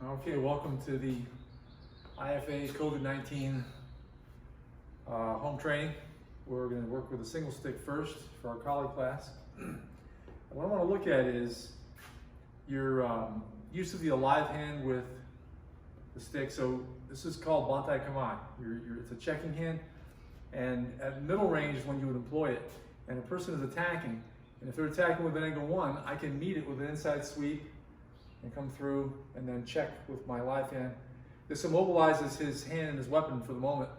Okay, welcome to the IFA COVID-19 home training. We're going to work with a single stick first for our colleague class. And what I want to look at is your use of the alive hand with the stick. So this is called bantai kamai. It's a checking hand, and at middle range is when you would employ it. And a person is attacking, and if they're attacking with an angle 1, I can meet it with an inside sweep and come through and then check with my live hand. This immobilizes his hand and his weapon for the moment,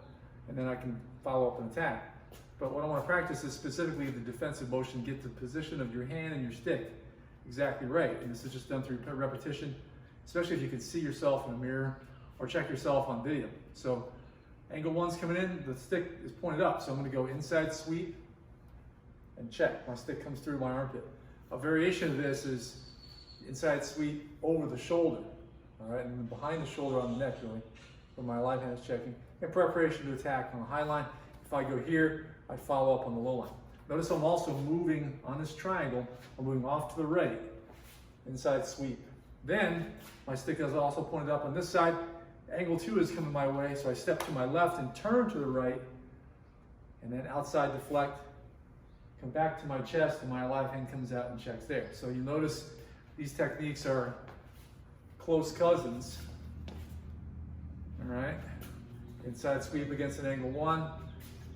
and then I can follow up and attack. But what I want to practice is specifically the defensive motion, get the position of your hand and your stick exactly right. And this is just done through repetition, especially if you can see yourself in a mirror or check yourself on video. So angle 1's coming in, the stick is pointed up, so I'm going to go inside sweep and check. My stick comes through my armpit. A variation of this is inside sweep over the shoulder, all right, and then behind the shoulder on the neck, really, where my live hand is checking, in preparation to attack on the high line. If I go here, I follow up on the low line. Notice I'm also moving on this triangle. I'm moving off to the right, inside sweep. Then my stick is also pointed up on this side. Angle 2 is coming my way, so I step to my left and turn to the right, and then outside deflect, come back to my chest, and my live hand comes out and checks there. So you notice these techniques are close cousins, all right? Inside sweep against an angle 1,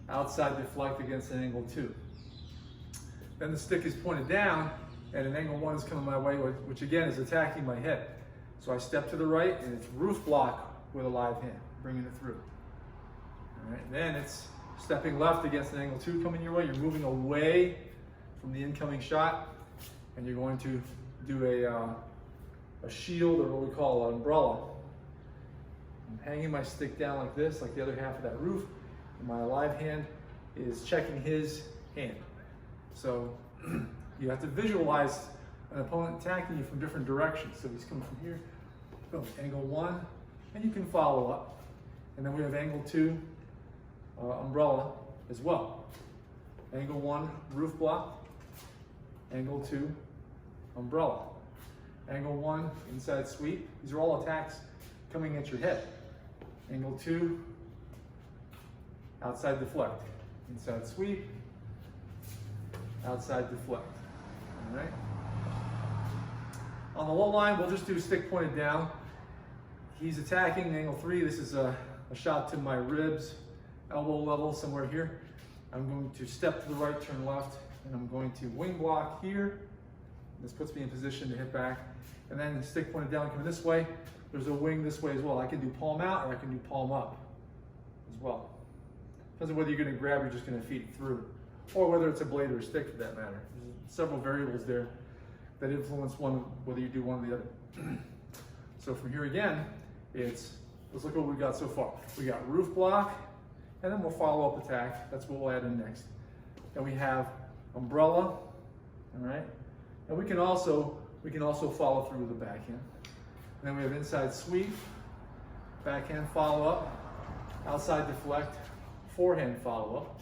outside deflect against an angle 2. Then the stick is pointed down, and an angle 1 is coming my way, which again is attacking my head. So I step to the right, and it's roof block with a live hand, bringing it through. All right, then it's stepping left against an angle 2 coming your way. You're moving away from the incoming shot, and you're going to do a shield, or what we call an umbrella. I'm hanging my stick down like this, like the other half of that roof, and my live hand is checking his hand. So you have to visualize an opponent attacking you from different directions. So he's coming from here, boom, angle 1, and you can follow up. And then we have angle 2, umbrella as well. Angle 1, roof block, angle 2, umbrella. Angle 1, inside sweep. These are all attacks coming at your head. Angle 2, outside deflect. Inside sweep, outside deflect. All right. On the low line, we'll just do stick pointed down. He's attacking angle 3. This is a shot to my ribs, elbow level, somewhere here. I'm going to step to the right, turn left, and I'm going to wing block here. This puts me in position to hit back. And then the stick pointed down coming this way. There's a wing this way as well. I can do palm out, or I can do palm up as well. Depends on whether you're going to grab or just going to feed it through, or whether it's a blade or a stick for that matter. There's several variables there that influence whether you do one or the other. So from here again, let's look what we got so far. We got roof block, and then we'll follow up attack. That's what we'll add in next. Then we have umbrella, all right? And we can also follow through with the backhand. And then we have inside sweep, backhand follow up, outside deflect, forehand follow up,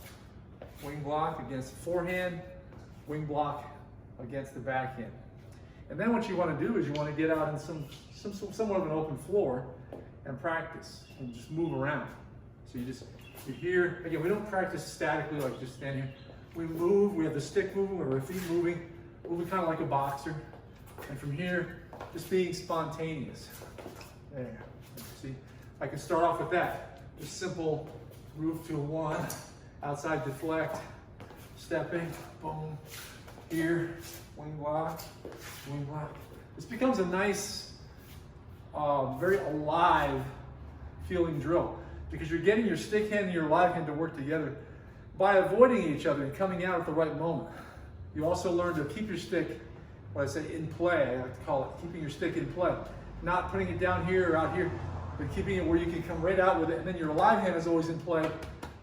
wing block against the forehand, wing block against the backhand. And then what you want to do is you want to get out in somewhat of an open floor and practice and just move around. So you're here. Again, we don't practice statically like just stand here. We move, we have the stick moving, we have our feet moving kind of like a boxer. And from here, just being spontaneous. There, see? I can start off with that. Just simple roof to a 1, outside deflect, stepping, boom, here, wing block, wing block. This becomes a nice, very alive feeling drill, because you're getting your stick hand and your live hand to work together by avoiding each other and coming out at the right moment. You also learn to keep your stick, what I say, in play. I like to call it keeping your stick in play. Not putting it down here or out here, but keeping it where you can come right out with it. And then your live hand is always in play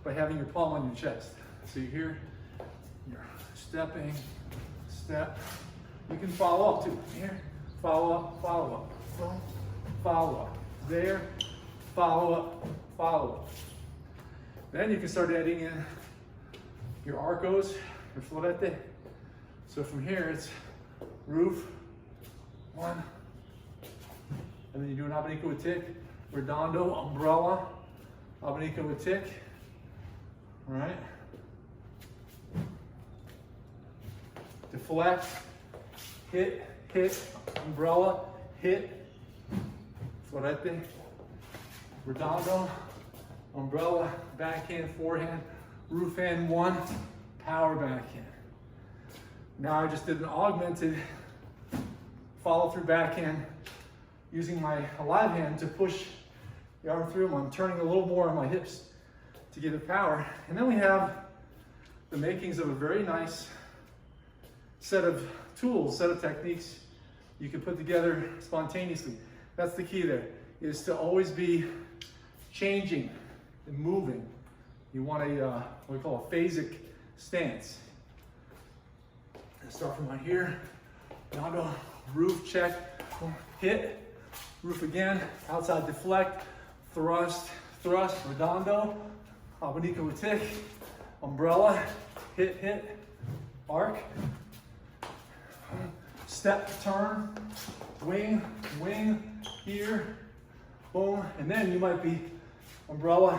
by having your palm on your chest. So you're here, you're stepping, step. You can follow up too. Here, follow up, boom, follow up. There, follow up, follow up. Then you can start adding in your arcos, your florete. So from here, it's roof, 1, and then you do an abanico with tick, redondo, umbrella, abanico with tick, all right? Deflect, hit, hit, umbrella, hit, florete, redondo, umbrella, backhand, forehand, roof hand one, power backhand. Now I just did an augmented follow through backhand using my live hand to push the arm through. I'm turning a little more on my hips to give it power. And then we have the makings of a very nice set of tools, set of techniques you can put together spontaneously. That's the key there, is to always be changing and moving. You want a, what we call a phasic stance. Let's start from right here, down to roof check, hit, roof again, outside deflect, thrust, thrust, redondo, abanico with tick, umbrella, hit, hit, arc, step, turn, wing, wing, here, boom, and then you might be umbrella,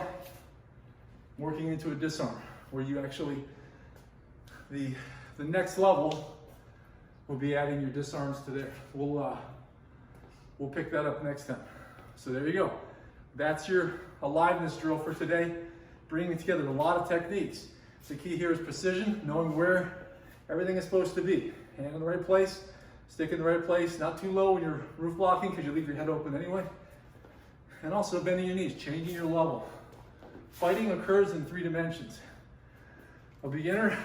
working into a disarm, where you actually, the next level will be adding your disarms to there. We'll pick that up next time. So there you go. That's your aliveness drill for today, bringing together a lot of techniques. The key here is precision, knowing where everything is supposed to be. Hand in the right place, stick in the right place, not too low when you're roof blocking because you leave your head open anyway. And also bending your knees, changing your level. Fighting occurs in 3 dimensions. A beginner,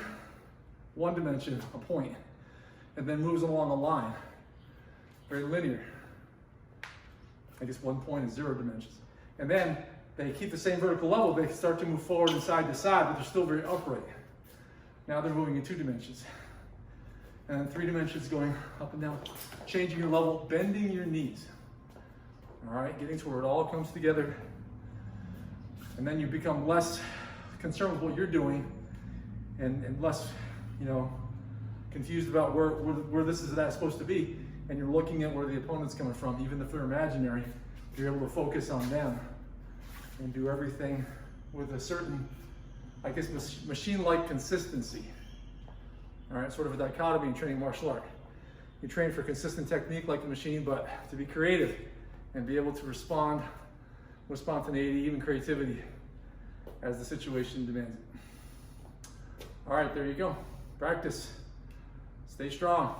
1 dimension, a point, and then moves along a line. Very linear. I guess 1 point is 0 dimensions. And then they keep the same vertical level, they start to move forward and side to side, but they're still very upright. Now they're moving in 2 dimensions. And then 3 dimensions going up and down, changing your level, bending your knees. All right, getting to where it all comes together. And then you become less concerned with what you're doing and less, confused about where this is that supposed to be. And you're looking at where the opponent's coming from, even if they're imaginary. You're able to focus on them and do everything with a certain, I guess, machine-like consistency. All right, sort of a dichotomy in training martial art. You train for consistent technique like the machine, but to be creative and be able to respond with spontaneity, even creativity, as the situation demands it. All right, there you go. Practice. Stay strong.